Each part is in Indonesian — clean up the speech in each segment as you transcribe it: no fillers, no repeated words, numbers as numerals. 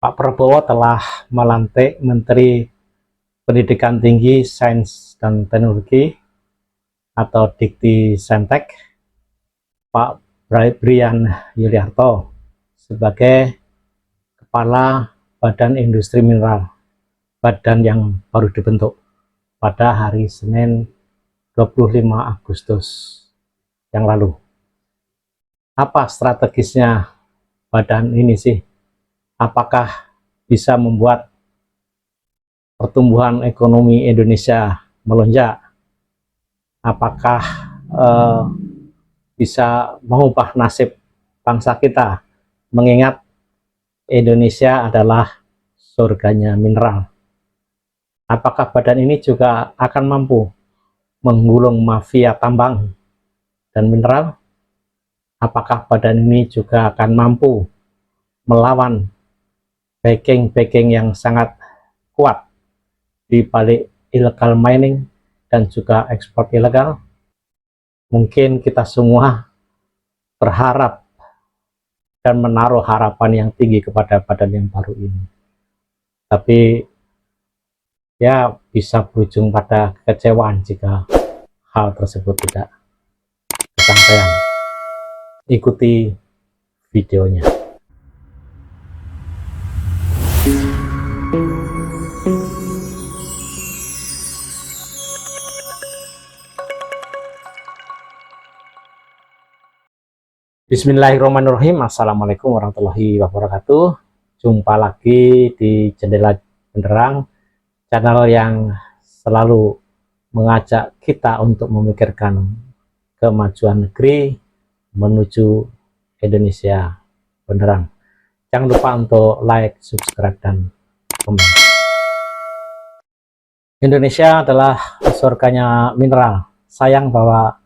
Pak Prabowo telah melantik Menteri Pendidikan Tinggi, Sains dan Teknologi atau Dikti Saintek, Pak Brian Yuliarto sebagai Kepala Badan Industri Mineral, badan yang baru dibentuk pada hari Senin 25 Agustus yang lalu. Apa strategisnya badan ini sih? Apakah bisa membuat pertumbuhan ekonomi Indonesia melonjak? Apakah bisa mengubah nasib bangsa kita, mengingat Indonesia adalah surganya mineral? Apakah badan ini juga akan mampu menggulung mafia tambang dan mineral? Apakah badan ini juga akan mampu melawan backing yang sangat kuat di balik illegal mining dan juga ekspor ilegal? Mungkin kita semua berharap dan menaruh harapan yang tinggi kepada badan yang baru ini. Tapi ya bisa berujung pada kekecewaan jika hal tersebut tidak kesampaian. Ikuti videonya. Bismillahirrahmanirrahim. Assalamualaikum warahmatullahi wabarakatuh. Jumpa lagi di Jendela Benderang, channel yang selalu mengajak kita untuk memikirkan kemajuan negeri menuju Indonesia Benderang. Jangan lupa untuk like, subscribe, dan komen. Indonesia adalah surganya mineral. Sayang bahwa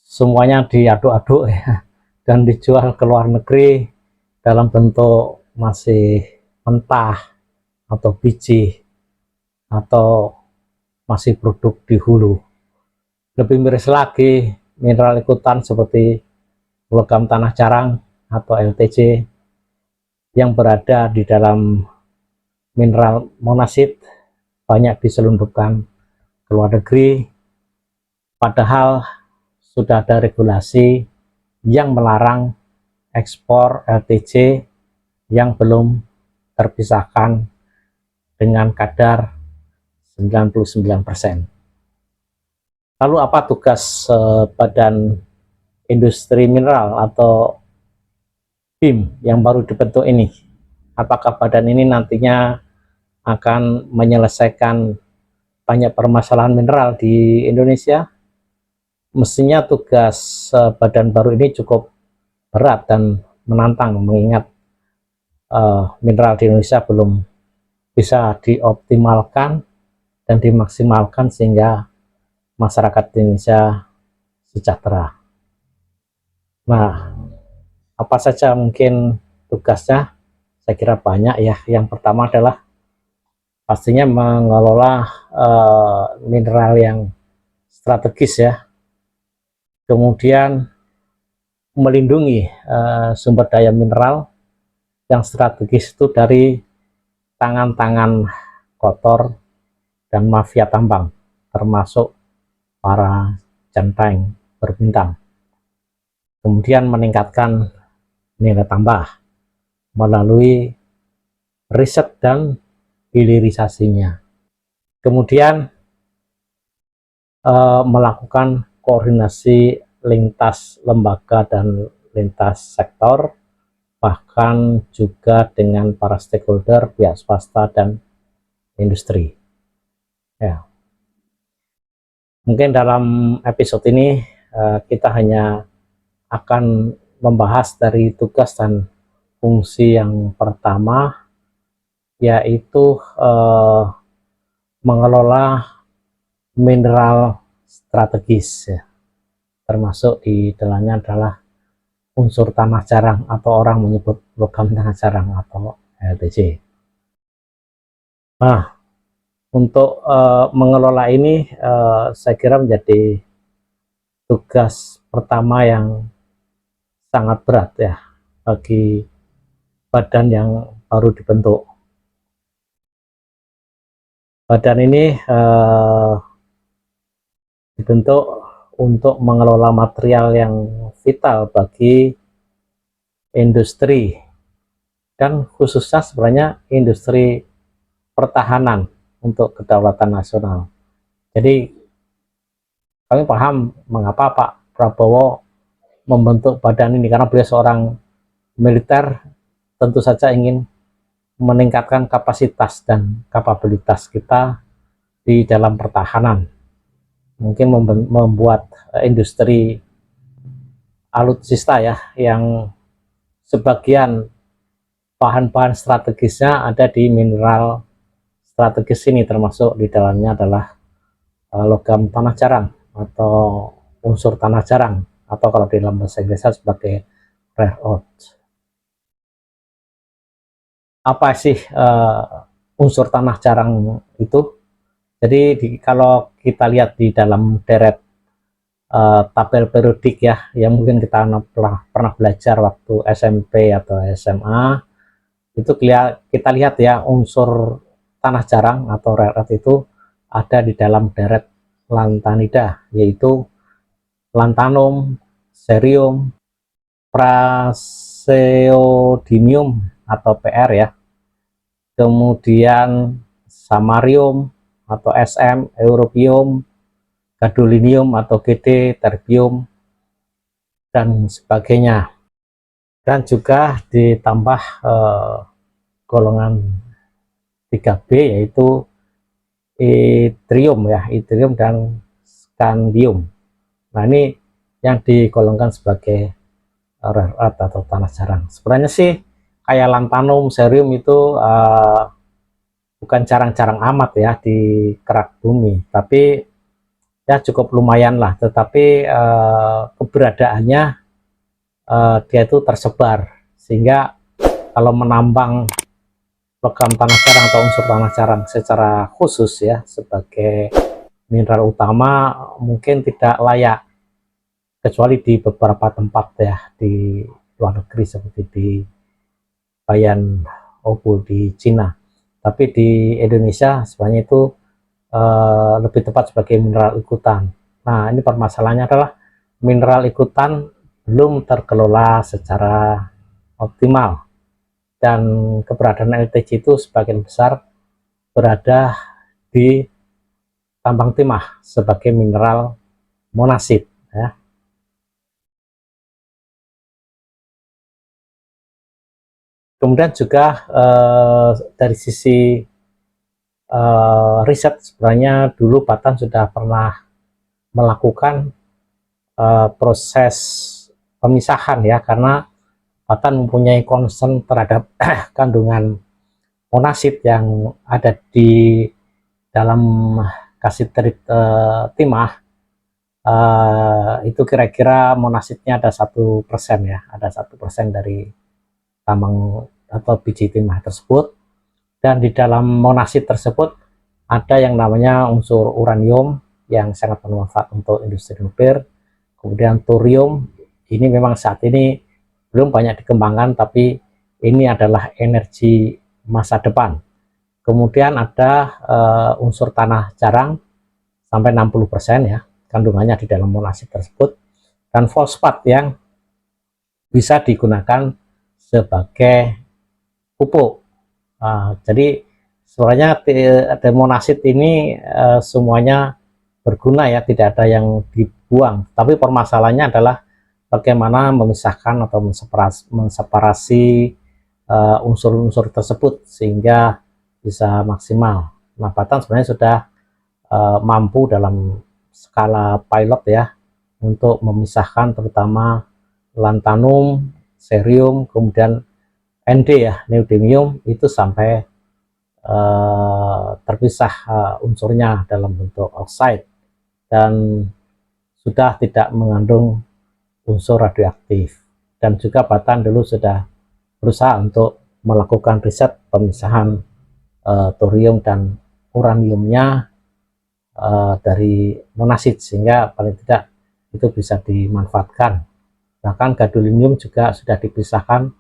semuanya diaduk-aduk ya, dan dijual ke luar negeri dalam bentuk masih mentah atau biji atau masih produk di hulu. Lebih miris lagi, mineral ikutan seperti logam tanah jarang atau LTJ yang berada di dalam mineral monasit banyak diselundupkan ke luar negeri, padahal sudah ada regulasi yang melarang ekspor LTJ yang belum terpisahkan dengan kadar 99%. Lalu apa tugas Badan Industri Mineral atau BIM yang baru dibentuk ini? Apakah badan ini nantinya akan menyelesaikan banyak permasalahan mineral di Indonesia? Mestinya tugas badan baru ini cukup berat dan menantang, mengingat mineral di Indonesia belum bisa dioptimalkan dan dimaksimalkan sehingga masyarakat Indonesia sejahtera. Nah, apa saja mungkin tugasnya? Saya kira banyak ya. Yang pertama adalah pastinya mengelola mineral yang strategis ya, kemudian melindungi sumber daya mineral yang strategis itu dari tangan-tangan kotor dan mafia tambang, termasuk para centeng berbintang. Kemudian meningkatkan nilai tambah melalui riset dan hilirisasinya. Kemudian melakukan koordinasi lintas lembaga dan lintas sektor, bahkan juga dengan para stakeholder, pihak swasta dan industri ya. Mungkin dalam episode ini kita hanya akan membahas dari tugas dan fungsi yang pertama, yaitu mengelola mineral strategis ya, termasuk di dalamnya adalah unsur tanah jarang atau orang menyebut logam tanah jarang atau LTJ. Nah, untuk mengelola ini saya kira menjadi tugas pertama yang sangat berat ya bagi badan yang baru dibentuk. Badan ini dibentuk untuk mengelola material yang vital bagi industri dan khususnya sebenarnya industri pertahanan untuk kedaulatan nasional. Jadi kami paham mengapa Pak Prabowo membentuk badan ini, karena beliau seorang militer, tentu saja ingin meningkatkan kapasitas dan kapabilitas kita di dalam pertahanan. Mungkin membuat industri alutsista ya, yang sebagian bahan-bahan strategisnya ada di mineral strategis ini, termasuk di dalamnya adalah logam tanah jarang atau unsur tanah jarang, atau kalau di dalam bahasa Inggrisnya sebagai rare earth. Apa sih unsur tanah jarang itu? Jadi kalau kita lihat di dalam deret tabel periodik ya, yang mungkin kita pernah belajar waktu SMP atau SMA, itu kita lihat ya, unsur tanah jarang atau rare earth itu ada di dalam deret lantanida, yaitu lantanum, cerium, praseodymium atau PR ya, kemudian samarium atau SM, europium, gadolinium atau GD, terbium, dan sebagainya. Dan juga ditambah golongan 3B, yaitu yttrium ya, yttrium dan scandium. Nah, ini yang digolongkan sebagai rare earth atau tanah jarang. Sebenarnya sih kayak lantanum, cerium itu bukan jarang-jarang amat ya di kerak bumi, tapi ya cukup lumayan lah. Tetapi keberadaannya dia itu tersebar, sehingga kalau menambang logam tanah jarang atau unsur tanah jarang secara khusus ya sebagai mineral utama mungkin tidak layak, kecuali di beberapa tempat ya di luar negeri seperti di Bayan Obo di Cina. Tapi di Indonesia sebenarnya itu lebih tepat sebagai mineral ikutan. Nah, ini permasalahannya adalah mineral ikutan belum terkelola secara optimal, dan keberadaan LTJ itu sebagian besar berada di tambang timah sebagai mineral monasit ya. Kemudian juga dari sisi riset, sebenarnya dulu Batan sudah pernah melakukan proses pemisahan ya, karena Batan mempunyai concern terhadap kandungan monasit yang ada di dalam kasiterit timah. Itu kira-kira monasitnya ada 1% ya, ada 1% dari tambang atau biji timah tersebut. Dan di dalam monasit tersebut ada yang namanya unsur uranium yang sangat bermanfaat untuk industri nuklir. Kemudian thorium, ini memang saat ini belum banyak dikembangkan, tapi ini adalah energi masa depan. Kemudian ada unsur tanah jarang sampai 60% ya kandungannya di dalam monasit tersebut, dan fosfat yang bisa digunakan sebagai pupuk. Jadi sebenarnya monasit ini semuanya berguna ya, tidak ada yang dibuang. Tapi permasalahannya adalah bagaimana memisahkan atau menseparasi unsur-unsur tersebut sehingga bisa maksimal. Nah, Batan sebenarnya sudah mampu dalam skala pilot ya untuk memisahkan terutama lantanum, cerium, kemudian Nd ya, neodymium, itu sampai terpisah unsurnya dalam bentuk oxide dan sudah tidak mengandung unsur radioaktif. Dan juga Batan dulu sudah berusaha untuk melakukan riset pemisahan thorium dan uraniumnya dari monasit, sehingga paling tidak itu bisa dimanfaatkan. Bahkan gadolinium juga sudah dipisahkan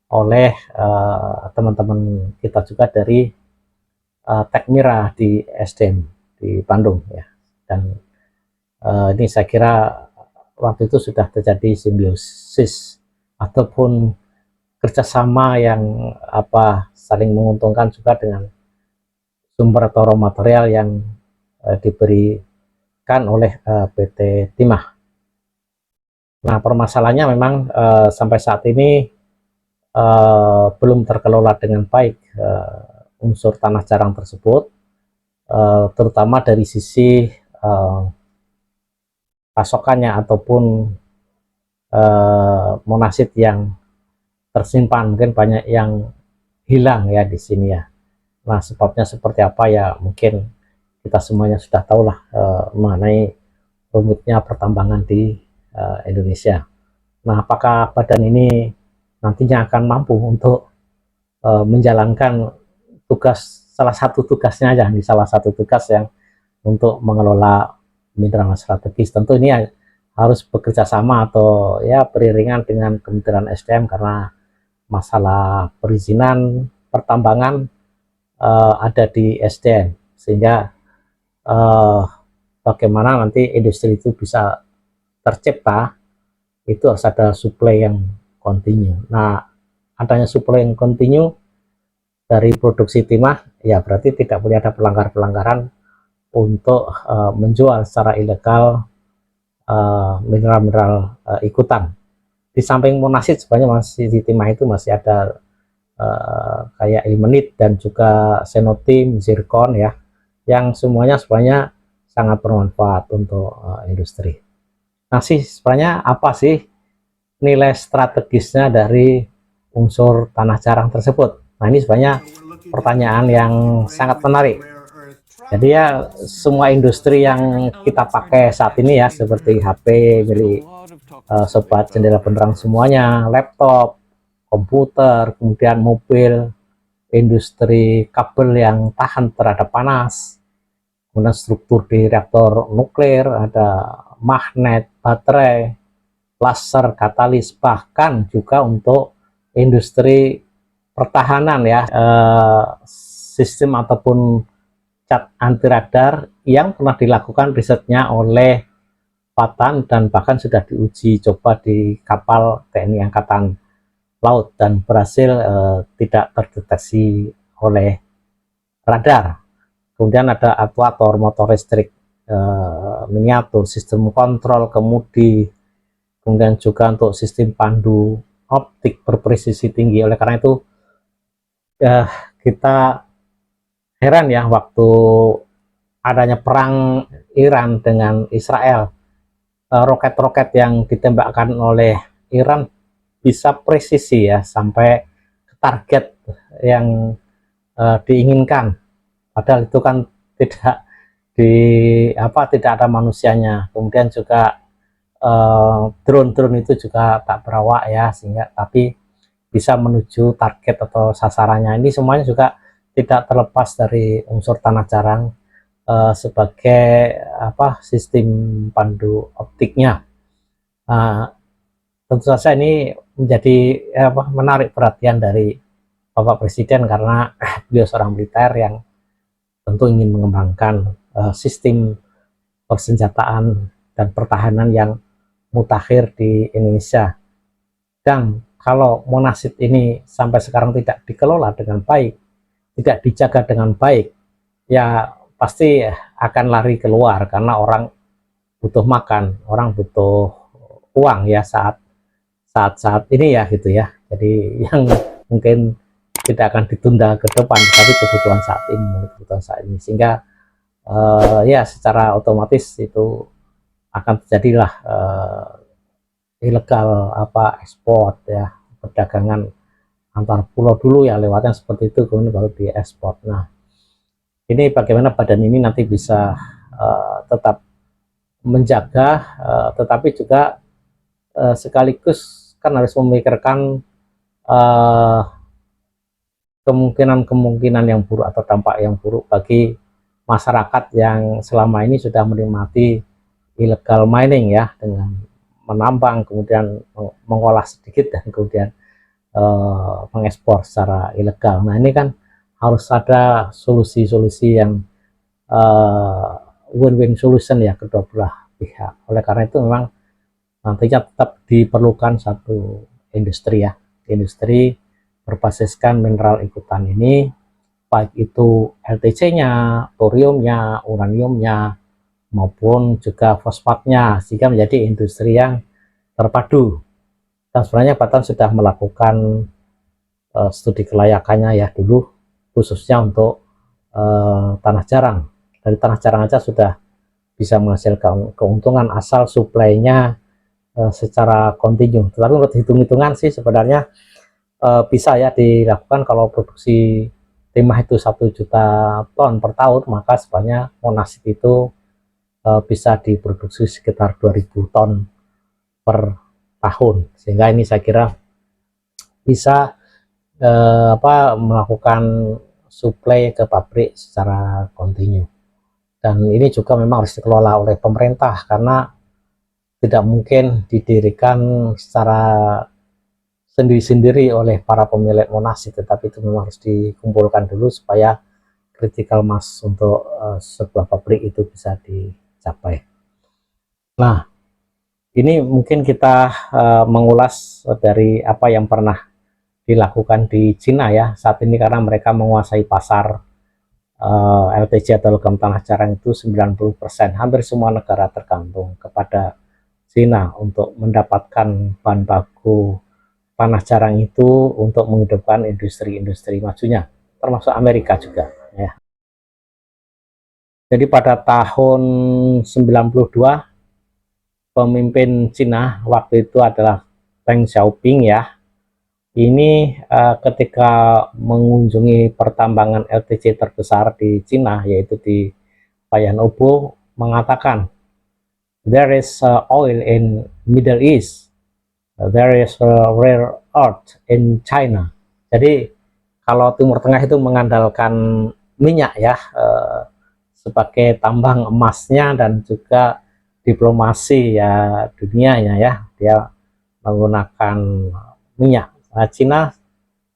oleh teman-teman kita juga dari Tekmira di SDM di Bandung ya. Dan ini saya kira waktu itu sudah terjadi simbiosis ataupun kerjasama yang saling menguntungkan juga dengan sumber atau raw material yang diberikan oleh PT Timah. Nah, permasalahannya memang sampai saat ini belum terkelola dengan baik unsur tanah jarang tersebut, terutama dari sisi pasokannya ataupun monasit yang tersimpan, mungkin banyak yang hilang ya di sini ya. Nah, sebabnya seperti apa ya, mungkin kita semuanya sudah tahu lah mengenai rumitnya pertambangan di Indonesia. Nah, apakah badan ini nantinya akan mampu untuk menjalankan tugas, salah satu tugasnya aja, nih salah satu tugas yang untuk mengelola mineral strategis. Tentu ini harus bekerja sama atau ya beriringan dengan Kementerian SDM, karena masalah perizinan pertambangan ada di SDM, sehingga bagaimana nanti industri itu bisa tercipta, itu harus ada supply yang kontinu. Nah, adanya supply yang kontinu dari produksi timah, ya berarti tidak boleh ada pelanggaran-pelanggaran untuk menjual secara ilegal mineral-mineral ikutan. Di samping monasit sebenarnya masih di timah itu masih ada kayak ilmenit dan juga senotim, zirkon ya, yang semuanya sebenarnya sangat bermanfaat untuk industri. Nah, sebenarnya apa sih nilai strategisnya dari unsur tanah jarang tersebut? Nah, ini sebenarnya pertanyaan yang sangat menarik. Jadi ya, semua industri yang kita pakai saat ini ya, seperti HP milik sobat jendela penerang semuanya, laptop, komputer, kemudian mobil, industri kabel yang tahan terhadap panas, kemudian struktur di reaktor nuklir, ada magnet, baterai, laser, katalis, bahkan juga untuk industri pertahanan ya, sistem ataupun cat anti radar yang pernah dilakukan risetnya oleh Patan dan bahkan sudah diuji coba di kapal TNI Angkatan Laut dan berhasil tidak terdeteksi oleh radar. Kemudian ada aktuator, motor listrik miniatur, sistem kontrol kemudi, kemudian juga untuk sistem pandu optik berpresisi tinggi. Oleh karena itu kita heran ya, waktu adanya perang Iran dengan Israel, roket-roket yang ditembakkan oleh Iran bisa presisi ya sampai ke target yang diinginkan, padahal itu kan tidak tidak ada manusianya. Kemudian juga drone-drone itu juga tak berawak ya, sehingga tapi bisa menuju target atau sasarannya. Ini semuanya juga tidak terlepas dari unsur tanah jarang sebagai sistem pandu optiknya. Tentu saja ini menjadi menarik perhatian dari Bapak Presiden, karena beliau seorang militer yang tentu ingin mengembangkan sistem persenjataan dan pertahanan yang mutakhir di Indonesia. Dan kalau monasit ini sampai sekarang tidak dikelola dengan baik, tidak dijaga dengan baik, ya pasti akan lari keluar, karena orang butuh makan, orang butuh uang ya saat ini ya gitu ya. Jadi yang mungkin tidak akan ditunda ke depan, tapi kebutuhan saat ini, sehingga ya secara otomatis itu akan terjadilah ilegal ekspor ya, perdagangan antar pulau dulu ya lewatnya seperti itu, kemudian baru diekspor. Nah, ini bagaimana badan ini nanti bisa tetap menjaga, tetapi juga sekaligus kan harus memikirkan kemungkinan-kemungkinan yang buruk atau dampak yang buruk bagi masyarakat yang selama ini sudah menikmati illegal mining ya, dengan menambang kemudian mengolah sedikit dan kemudian mengekspor secara ilegal. Nah ini kan harus ada solusi-solusi yang win-win solution ya kedua belah pihak. Oleh karena itu memang nantinya tetap diperlukan satu industri ya, industri berbasiskan mineral ikutan ini, baik itu LTC-nya, thoriumnya, uraniumnya, maupun juga fosfatnya, sehingga menjadi industri yang terpadu. Dan sebenarnya Batan sudah melakukan studi kelayakannya ya dulu, khususnya untuk tanah jarang. Dari tanah jarang aja sudah bisa menghasilkan keuntungan asal suplainya secara kontinu. Tetapi menurut hitung-hitungan sih sebenarnya bisa ya dilakukan kalau produksi timah itu 1 juta ton per tahun, maka sebenarnya monasit itu bisa diproduksi sekitar 2000 ton per tahun, sehingga ini saya kira bisa melakukan suplai ke pabrik secara kontinu. Dan ini juga memang harus dikelola oleh pemerintah karena tidak mungkin didirikan secara sendiri-sendiri oleh para pemilik monasit, tetapi itu memang harus dikumpulkan dulu supaya critical mass untuk sebuah pabrik itu bisa dicapai. Nah, ini mungkin kita mengulas dari apa yang pernah dilakukan di Cina ya saat ini, karena mereka menguasai pasar LTC atau logam tanah jarang itu 90%. Hampir semua negara tergantung kepada Cina untuk mendapatkan bahan baku tanah jarang itu untuk menghidupkan industri-industri majunya, termasuk Amerika juga ya. Jadi pada tahun 92 pemimpin Cina waktu itu adalah Deng Xiaoping ya. Ini ketika mengunjungi pertambangan LTC terbesar di Cina, yaitu di Bayan Obo, mengatakan there is oil in Middle East, there is rare earth in China. Jadi kalau Timur Tengah itu mengandalkan minyak ya sebagai tambang emasnya dan juga diplomasi ya dunianya ya, dia menggunakan minyak. Nah, Cina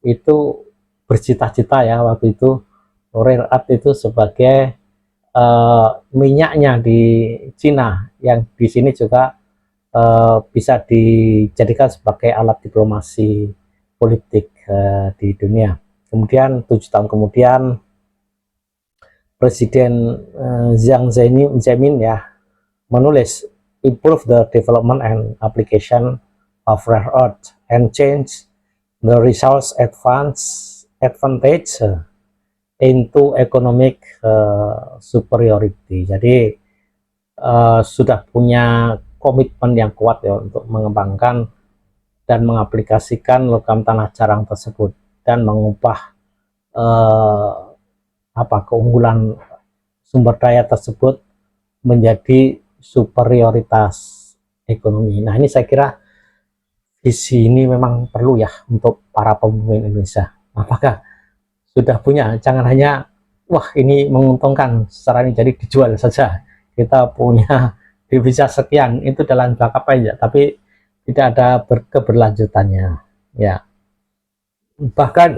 itu bercita-cita ya waktu itu rare earth itu sebagai minyaknya di Cina, yang di sini juga bisa dijadikan sebagai alat diplomasi politik di dunia. Kemudian 7 tahun kemudian Presiden Jiang Zemin ya menulis improve the development and application of rare earth and change the resource advantage into economic superiority. Jadi sudah punya komitmen yang kuat ya untuk mengembangkan dan mengaplikasikan logam tanah jarang tersebut dan mengubah keunggulan sumber daya tersebut menjadi superioritas ekonomi. Nah ini saya kira visi ini memang perlu ya untuk para pemimpin Indonesia. Apakah sudah punya? Jangan hanya wah ini menguntungkan secara ini jadi dijual saja. Kita punya devisa sekian itu dalam jangka pendek, tapi tidak ada keberlanjutannya. Ya, bahkan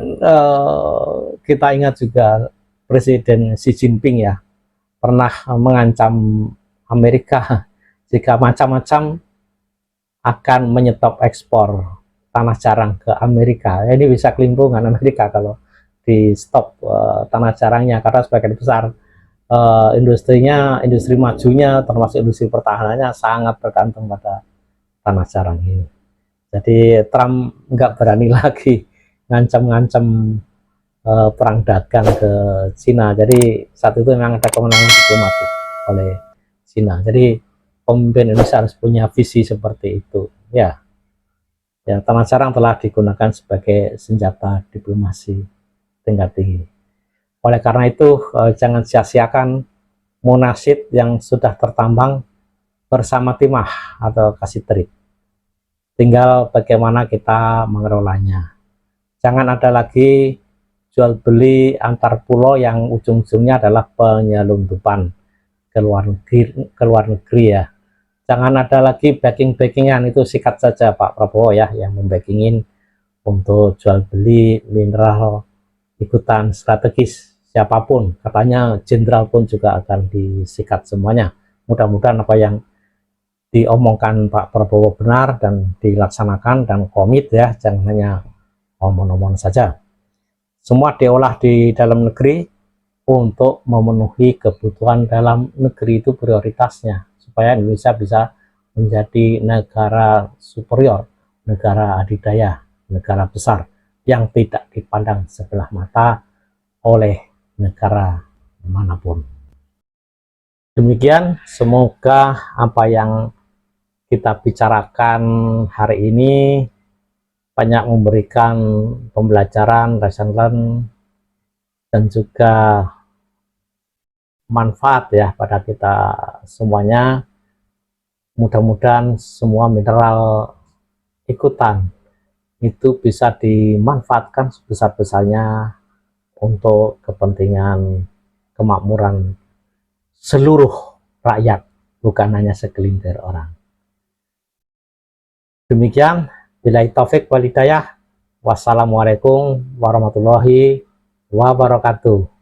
kita ingat juga Presiden Xi Jinping ya pernah mengancam Amerika jika macam-macam akan menyetop ekspor tanah jarang ke Amerika. Ini bisa kelimpungan Amerika kalau di stop tanah jarangnya, karena sebagian besar industrinya, industri majunya termasuk industri pertahanannya sangat bergantung pada tanah jarang ini. Jadi Trump nggak berani lagi ngancam-ngancam perang dagang ke Cina. Jadi saat itu memang ada kemenangan diplomatik oleh Cina. Jadi pemimpin Indonesia harus punya visi seperti itu ya. Ya, tanah jarang telah digunakan sebagai senjata diplomasi tingkat tinggi. Oleh karena itu jangan sia-siakan monasit yang sudah tertambang bersama timah atau kasiterit. Tinggal bagaimana kita mengelolanya. Jangan ada lagi jual beli antar pulau yang ujung-ujungnya adalah penyelundupan ke luar negeri ya. Jangan ada lagi backing-backingan, itu sikat saja Pak Prabowo ya yang membackingin untuk jual beli mineral ikutan strategis siapapun, katanya jenderal pun juga akan disikat semuanya. Mudah-mudahan apa yang diomongkan Pak Prabowo benar dan dilaksanakan dan komit ya, jangan hanya omong-omong saja. Semua diolah di dalam negeri untuk memenuhi kebutuhan dalam negeri, itu prioritasnya, supaya Indonesia bisa menjadi negara superior, negara adidaya, negara besar yang tidak dipandang sebelah mata oleh negara manapun. Demikian, semoga apa yang kita bicarakan hari ini banyak memberikan pembelajaran, lesson learn, dan juga manfaat ya pada kita semuanya. Mudah-mudahan semua mineral ikutan itu bisa dimanfaatkan sebesar-besarnya untuk kepentingan kemakmuran seluruh rakyat, bukan hanya segelintir orang. Demikian, billahi taufik wal hidayah. Wassalamualaikum warahmatullahi wabarakatuh.